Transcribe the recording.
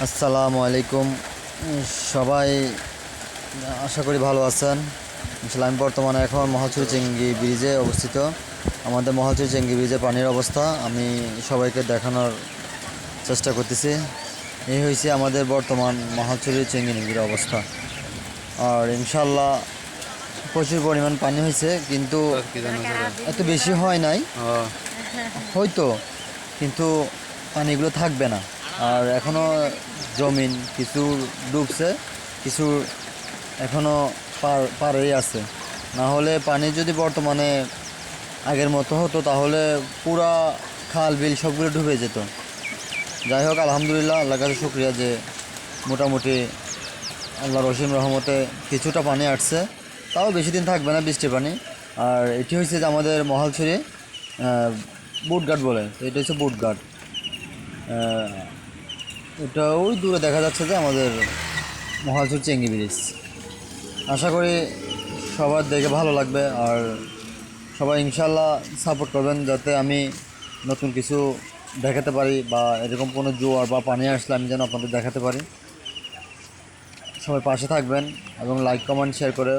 আসসালামু আলাইকুম। সবাই আশা করি ভালো আছেন। আসলে আমি বর্তমানে এখন মহালছড়ি চেঙ্গি ব্রিজে অবস্থিত। আমাদের মহালছড়ি চেঙ্গি ব্রিজে পানির অবস্থা আমি সবাইকে দেখানোর চেষ্টা করতেছি। এই হয়েছে আমাদের বর্তমান মহালছড়ি চেঙ্গি নদীর অবস্থা। আর ইনশাল্লাহ প্রচুর পরিমাণ পানি হয়েছে, কিন্তু এত বেশি হয় নাই হয়তো, কিন্তু পানিগুলো থাকবে না। আর এখনও জমিন কিছু ডুবছে, কিছু এখনও পারেই আছে। না হলে পানি যদি বর্তমানে আগের মতো হতো তাহলে পুরা খাল বিল সবগুলো ডুবে যেত। যাই হোক, আলহামদুলিল্লাহ, আল্লাহর কাছে শুক্রিয়া যে মোটামুটি আল্লাহ রহিম রহমতে কিছুটা পানি আসছে। তাও বেশি দিন থাকবে না বৃষ্টির পানি। আর এটি হচ্ছে যে আমাদের মহালছড়ি বুটঘাট বলে, তো এটা হচ্ছে বুটঘাট। এটা ওই দূরে দেখা যাচ্ছে যে আমাদের মহালছড়ি চেঙ্গি ব্রিজ। আশা করি সবার দেখে ভালো লাগবে। আর সবাই ইনশাল্লাহ সাপোর্ট করবেন যাতে আমি নতুন কিছু দেখাতে পারি, বা এরকম কোনো জোয়ার বা পানি আসলে আমি যেন আপনাদের দেখাতে পারি। সবাই পাশে থাকবেন এবং লাইক কমেন্ট শেয়ার করে